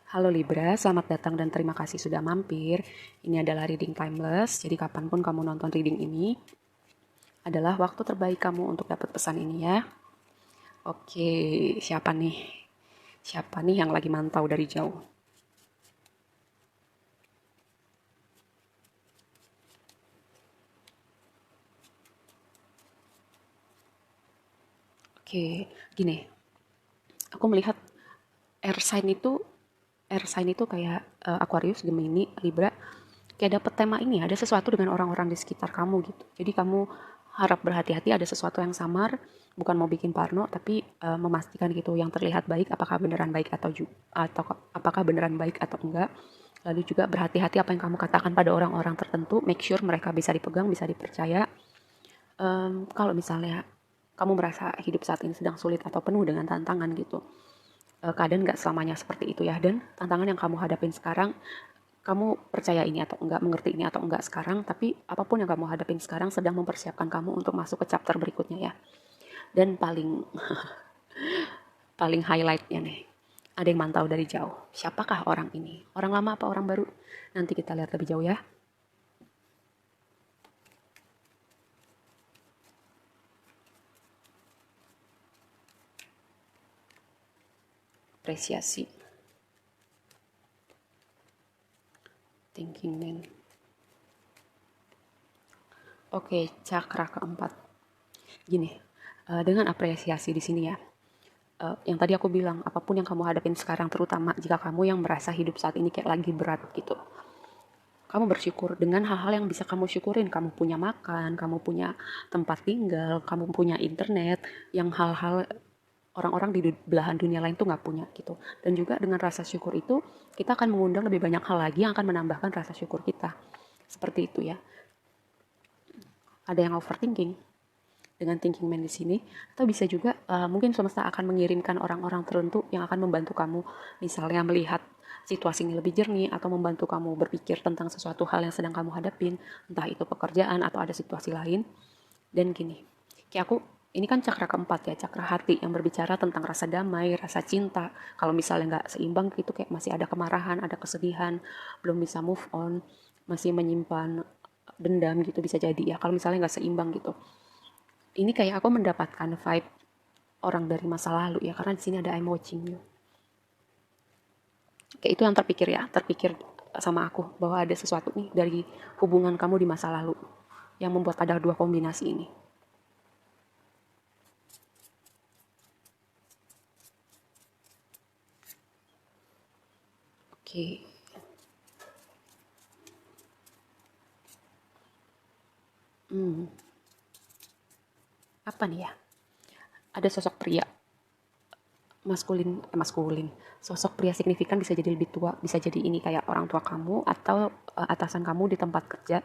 Halo Libra, selamat datang dan terima kasih sudah mampir. Ini adalah reading timeless, jadi kapanpun kamu nonton reading ini adalah waktu terbaik kamu untuk dapat pesan ini ya. Oke, siapa nih? Siapa nih yang lagi mantau dari jauh? Oke, gini. Aku melihat air sign itu kayak Aquarius, Gemini, Libra, kayak dapet tema ini, ada sesuatu dengan orang-orang di sekitar kamu gitu. Jadi kamu harap berhati-hati, ada sesuatu yang samar, bukan mau bikin parno, tapi memastikan gitu yang terlihat baik, apakah beneran baik atau apakah beneran baik atau enggak. Lalu juga berhati-hati apa yang kamu katakan pada orang-orang tertentu, make sure mereka bisa dipegang, bisa dipercaya. Kalau misalnya kamu merasa hidup saat ini sedang sulit atau penuh dengan tantangan gitu, keadaan nggak selamanya seperti itu ya, dan tantangan yang kamu hadapin sekarang, kamu percaya ini atau enggak, mengerti ini atau enggak sekarang, tapi apapun yang kamu hadapin sekarang sedang mempersiapkan kamu untuk masuk ke chapter berikutnya ya. Dan paling paling highlightnya nih, ada yang mantau dari jauh. Siapakah orang ini? Orang lama apa orang baru? Nanti kita lihat lebih jauh ya. Apresiasi. Thinking man. Oke, cakra keempat. Gini, dengan apresiasi di sini ya. Yang tadi aku bilang, apapun yang kamu hadapin sekarang, terutama jika kamu yang merasa hidup saat ini kayak lagi berat gitu. Kamu bersyukur dengan hal-hal yang bisa kamu syukurin. Kamu punya makan, kamu punya tempat tinggal, kamu punya internet, yang hal-hal orang-orang di belahan dunia lain tuh nggak punya gitu. Dan juga dengan rasa syukur itu, kita akan mengundang lebih banyak hal lagi yang akan menambahkan rasa syukur kita. Seperti itu ya. Ada yang overthinking dengan thinking man di sini, atau bisa juga mungkin semesta akan mengirimkan orang-orang tertentu yang akan membantu kamu, misalnya melihat situasi ini lebih jernih atau membantu kamu berpikir tentang sesuatu hal yang sedang kamu hadapin, entah itu pekerjaan atau ada situasi lain. Dan gini, kayak aku ini kan cakra keempat ya, cakra hati yang berbicara tentang rasa damai, rasa cinta. Kalau misalnya nggak seimbang gitu, kayak masih ada kemarahan, ada kesedihan, belum bisa move on, masih menyimpan dendam gitu, bisa jadi ya. Kalau misalnya nggak seimbang gitu, ini kayak aku mendapatkan vibe orang dari masa lalu ya, karena di sini ada I'm watching you. Kayak itu yang terpikir sama aku bahwa ada sesuatu nih dari hubungan kamu di masa lalu yang membuat ada dua kombinasi ini. Oke. Hmm, apa nih ya? Ada sosok pria maskulin. Sosok pria signifikan bisa jadi lebih tua, bisa jadi ini kayak orang tua kamu atau atasan kamu di tempat kerja.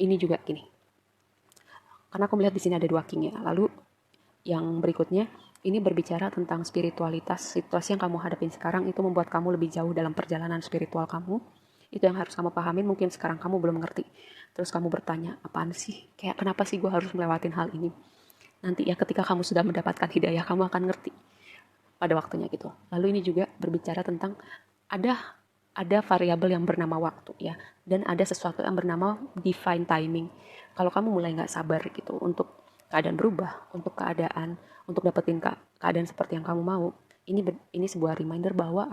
Ini juga gini. Karena aku melihat di sini ada dua king ya. Lalu yang berikutnya, ini berbicara tentang spiritualitas. Situasi yang kamu hadapin sekarang itu membuat kamu lebih jauh dalam perjalanan spiritual kamu. Itu yang harus kamu pahamin, mungkin sekarang kamu belum mengerti. Terus kamu bertanya, apaan sih? Kayak kenapa sih gue harus melewatin hal ini? Nanti ya ketika kamu sudah mendapatkan hidayah, kamu akan ngerti pada waktunya gitu. Lalu ini juga berbicara tentang ada ada variabel yang bernama waktu ya, dan ada sesuatu yang bernama divine timing. Kalau kamu mulai nggak sabar gitu untuk keadaan berubah, untuk dapetin keadaan seperti yang kamu mau, ini sebuah reminder bahwa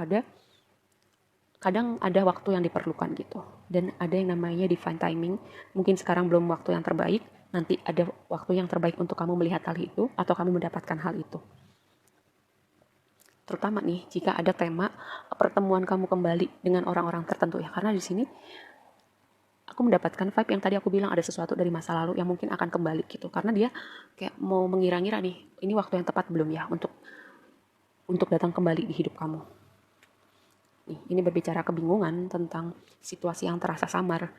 kadang ada waktu yang diperlukan gitu, dan ada yang namanya divine timing. Mungkin sekarang belum waktu yang terbaik, nanti ada waktu yang terbaik untuk kamu melihat hal itu atau kamu mendapatkan hal itu. Terutama nih jika ada tema pertemuan kamu kembali dengan orang-orang tertentu ya, karena di sini aku mendapatkan vibe yang tadi aku bilang ada sesuatu dari masa lalu yang mungkin akan kembali gitu, karena dia kayak mau mengira-ngira nih, ini waktu yang tepat belum ya untuk datang kembali di hidup kamu nih. Ini berbicara kebingungan tentang situasi yang terasa samar.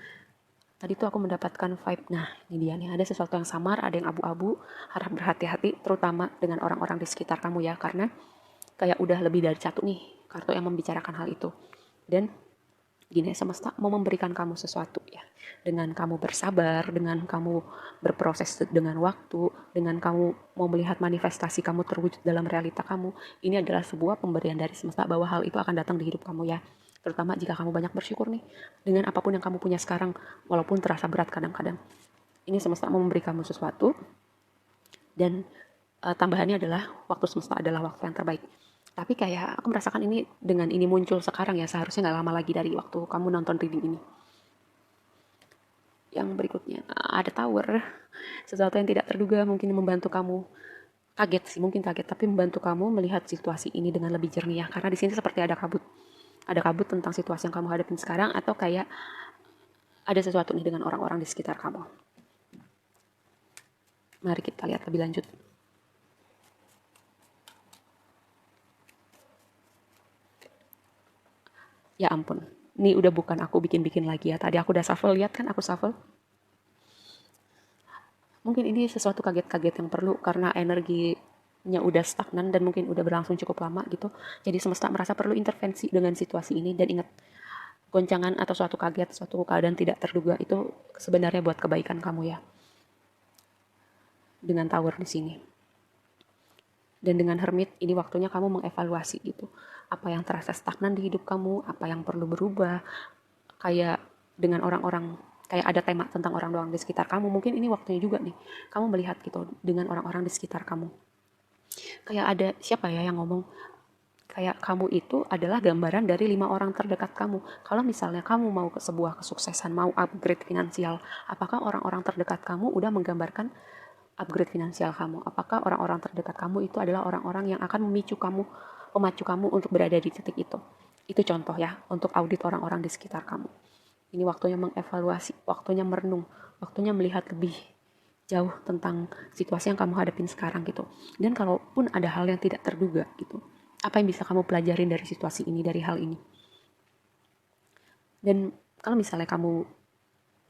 Tadi tuh aku mendapatkan vibe, nah ini dia nih, ada sesuatu yang samar, ada yang abu-abu. Harap berhati-hati terutama dengan orang-orang di sekitar kamu ya, karena kayak udah lebih dari satu nih kartu yang membicarakan hal itu. Dan gini, semesta mau memberikan kamu sesuatu ya. Dengan kamu bersabar, dengan kamu berproses dengan waktu, dengan kamu mau melihat manifestasi kamu terwujud dalam realita kamu, ini adalah sebuah pemberian dari semesta bahwa hal itu akan datang di hidup kamu ya. Terutama jika kamu banyak bersyukur nih, dengan apapun yang kamu punya sekarang, walaupun terasa berat kadang-kadang. Ini semesta mau memberi kamu sesuatu, dan tambahannya adalah waktu semesta adalah waktu yang terbaik. Tapi kayak aku merasakan ini dengan ini muncul sekarang ya, seharusnya nggak lama lagi dari waktu kamu nonton reading ini. Yang berikutnya ada tower, sesuatu yang tidak terduga mungkin membantu kamu. Kaget sih, mungkin kaget, tapi membantu kamu melihat situasi ini dengan lebih jernih ya. Karena di sini seperti ada kabut. Ada kabut tentang situasi yang kamu hadapin sekarang, atau kayak ada sesuatu nih dengan orang-orang di sekitar kamu. Mari kita lihat lebih lanjut. Ya ampun, ini udah bukan aku bikin-bikin lagi ya. Tadi aku udah shuffle, lihat kan aku shuffle. Mungkin ini sesuatu kaget-kaget yang perlu karena energinya udah stagnan dan mungkin udah berlangsung cukup lama gitu. Jadi semesta merasa perlu intervensi dengan situasi ini, dan ingat, goncangan atau suatu kaget, suatu keadaan tidak terduga itu sebenarnya buat kebaikan kamu ya. Dengan tower di sini. Dan dengan hermit, ini waktunya kamu mengevaluasi gitu. Apa yang terasa stagnan di hidup kamu, apa yang perlu berubah. Kayak dengan orang-orang, kayak ada tema tentang orang-orang di sekitar kamu. Mungkin ini waktunya juga nih, kamu melihat gitu dengan orang-orang di sekitar kamu. Kayak ada siapa ya yang ngomong, kayak kamu itu adalah gambaran dari 5 orang terdekat kamu. Kalau misalnya kamu mau ke sebuah kesuksesan, mau upgrade finansial, apakah orang-orang terdekat kamu udah menggambarkan upgrade finansial kamu? Apakah orang-orang terdekat kamu itu adalah orang-orang yang akan memacu kamu untuk berada di titik itu? Itu contoh ya, untuk audit orang-orang di sekitar kamu. Ini waktunya mengevaluasi, waktunya merenung, waktunya melihat lebih jauh tentang situasi yang kamu hadapin sekarang gitu. Dan kalaupun ada hal yang tidak terduga gitu, apa yang bisa kamu pelajarin dari situasi ini, dari hal ini? Dan kalau misalnya kamu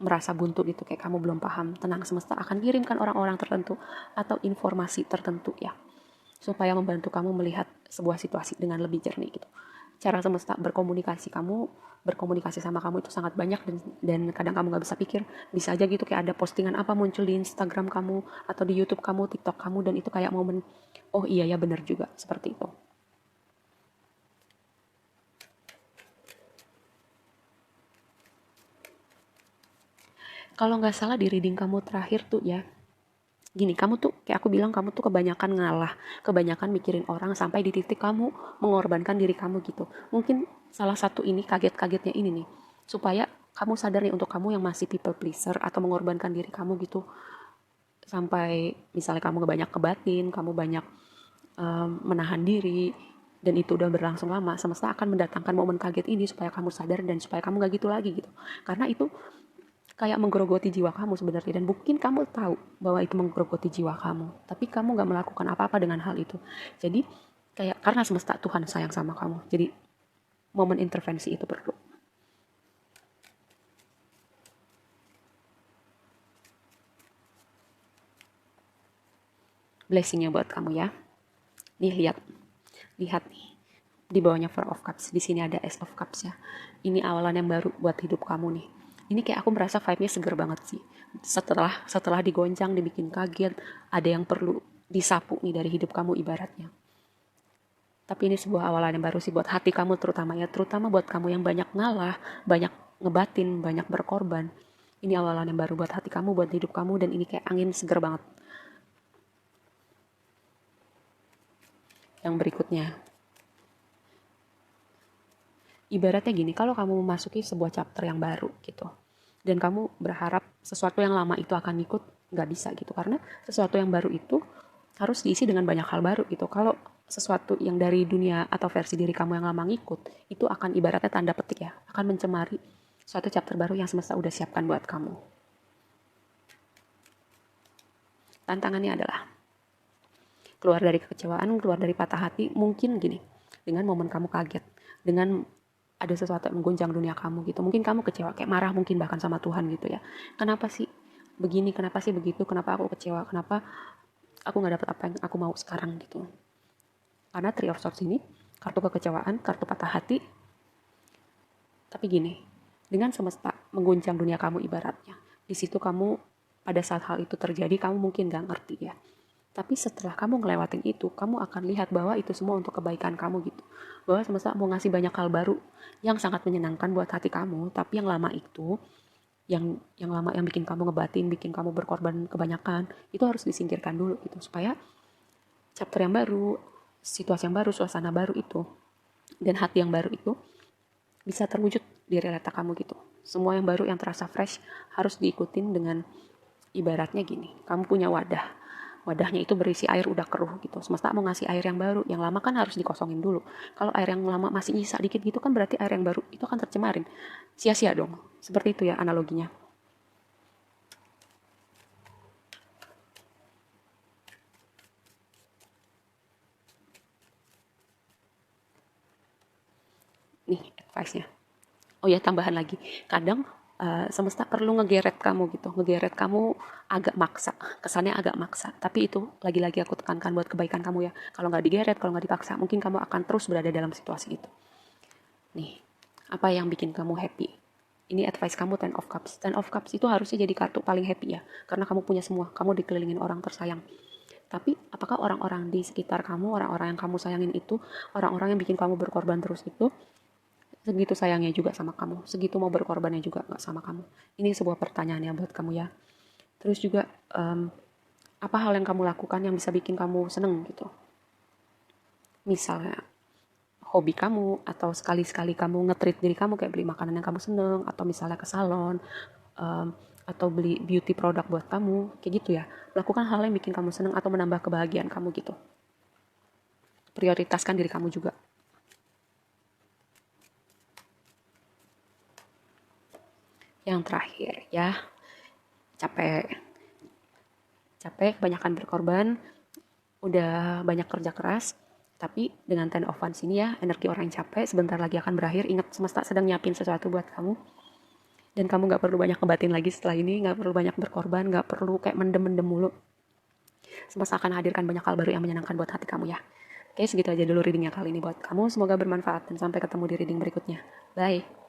merasa buntu gitu, kayak kamu belum paham, tenang, semesta akan kirimkan orang-orang tertentu atau informasi tertentu ya, supaya membantu kamu melihat sebuah situasi dengan lebih jernih gitu. Cara semesta berkomunikasi sama kamu itu sangat banyak, dan kadang kamu nggak bisa pikir, bisa aja gitu kayak ada postingan apa muncul di Instagram kamu atau di YouTube kamu, TikTok kamu, dan itu kayak momen, oh iya ya benar juga, seperti itu. Kalau nggak salah di reading kamu terakhir tuh ya, gini, kamu tuh kayak aku bilang, kamu tuh kebanyakan ngalah, kebanyakan mikirin orang sampai di titik kamu mengorbankan diri kamu gitu. Mungkin salah satu ini kaget-kagetnya ini nih, supaya kamu sadar nih, untuk kamu yang masih people pleaser atau mengorbankan diri kamu gitu, sampai misalnya kamu banyak kebatin, kamu banyak menahan diri, dan itu udah berlangsung lama, semesta akan mendatangkan momen kaget ini supaya kamu sadar dan supaya kamu gak gitu lagi gitu. Karena itu kayak menggerogoti jiwa kamu sebenarnya, dan mungkin kamu tahu bahwa itu menggerogoti jiwa kamu, tapi kamu gak melakukan apa-apa dengan hal itu. Jadi kayak karena semesta, Tuhan sayang sama kamu, jadi momen intervensi itu perlu. Blessingnya buat kamu ya. Nih lihat, lihat nih, di bawahnya Four of Cups, di sini ada Ace of Cups ya. Ini awalan yang baru buat hidup kamu nih. Ini kayak aku merasa vibe-nya seger banget sih. Setelah digoncang, dibikin kaget, ada yang perlu disapu nih dari hidup kamu ibaratnya. Tapi ini sebuah awalan yang baru sih buat hati kamu terutama ya, terutama buat kamu yang banyak ngalah, banyak ngebatin, banyak berkorban. Ini awalan yang baru buat hati kamu, buat hidup kamu, dan ini kayak angin seger banget. Yang berikutnya, ibaratnya gini, kalau kamu memasuki sebuah chapter yang baru gitu, dan kamu berharap sesuatu yang lama itu akan ikut, nggak bisa gitu, karena sesuatu yang baru itu harus diisi dengan banyak hal baru gitu. Kalau sesuatu yang dari dunia atau versi diri kamu yang lama ngikut, itu akan ibaratnya tanda petik ya, akan mencemari suatu chapter baru yang semesta udah siapkan buat kamu. Tantangannya adalah keluar dari kekecewaan, keluar dari patah hati, mungkin gini, dengan momen kamu kaget, dengan ada sesuatu yang mengguncang dunia kamu gitu. Mungkin kamu kecewa, kayak marah mungkin bahkan sama Tuhan gitu ya. Kenapa sih begini, kenapa sih begitu, kenapa aku kecewa, kenapa aku gak dapet apa yang aku mau sekarang gitu. Karena Three of Swords ini, kartu kekecewaan, kartu patah hati. Tapi gini, dengan semesta mengguncang dunia kamu ibaratnya. Di situ kamu, pada saat hal itu terjadi, kamu mungkin gak ngerti ya. Tapi setelah kamu ngelewatin itu, kamu akan lihat bahwa itu semua untuk kebaikan kamu gitu. Bahwa semesta mau ngasih banyak hal baru yang sangat menyenangkan buat hati kamu, tapi yang lama itu, yang lama yang bikin kamu ngebatin, bikin kamu berkorban kebanyakan, itu harus disingkirkan dulu gitu. Supaya chapter yang baru, situasi yang baru, suasana baru itu, dan hati yang baru itu bisa terwujud di realita kamu gitu. Semua yang baru yang terasa fresh harus diikutin dengan ibaratnya gini. Kamu punya wadah. Wadahnya itu berisi air udah keruh gitu. Semesta mau ngasih air yang baru. Yang lama kan harus dikosongin dulu. Kalau air yang lama masih nyisa dikit gitu kan berarti air yang baru itu akan tercemarin. Sia-sia dong. Seperti itu ya analoginya. Nih advice-nya. Oh ya, tambahan lagi. Kadang semesta perlu ngegeret kamu gitu. Ngegeret kamu agak maksa. Kesannya agak maksa. Tapi itu lagi-lagi aku tekankan buat kebaikan kamu ya. Kalau nggak digeret, kalau nggak dipaksa, mungkin kamu akan terus berada dalam situasi itu. Nih, apa yang bikin kamu happy? Ini advice kamu Ten of Cups. Ten of Cups itu harusnya jadi kartu paling happy ya. Karena kamu punya semua. Kamu dikelilingin orang tersayang. Tapi apakah orang-orang di sekitar kamu, orang-orang yang kamu sayangin itu, orang-orang yang bikin kamu berkorban terus itu, segitu sayangnya juga sama kamu, segitu mau berkorbannya juga nggak sama kamu? Ini sebuah pertanyaan ya buat kamu ya. Terus juga apa hal yang kamu lakukan yang bisa bikin kamu seneng gitu? Misalnya hobi kamu, atau sekali-sekali kamu nge-treat diri kamu kayak beli makanan yang kamu seneng, atau misalnya ke salon, um, atau beli beauty produk buat kamu, kayak gitu ya. Lakukan hal yang bikin kamu seneng atau menambah kebahagiaan kamu gitu. Prioritaskan diri kamu juga. Yang terakhir ya, capek. Capek, kebanyakan berkorban, udah banyak kerja keras, tapi dengan Ten of Wands ini ya, energi orang yang capek sebentar lagi akan berakhir. Ingat, semesta sedang nyiapin sesuatu buat kamu. Dan kamu gak perlu banyak ngebatin lagi setelah ini, gak perlu banyak berkorban, gak perlu kayak mendem-mendem mulu. Semesta akan hadirkan banyak hal baru yang menyenangkan buat hati kamu ya. Oke, segitu aja dulu readingnya kali ini buat kamu. Semoga bermanfaat dan sampai ketemu di reading berikutnya. Bye.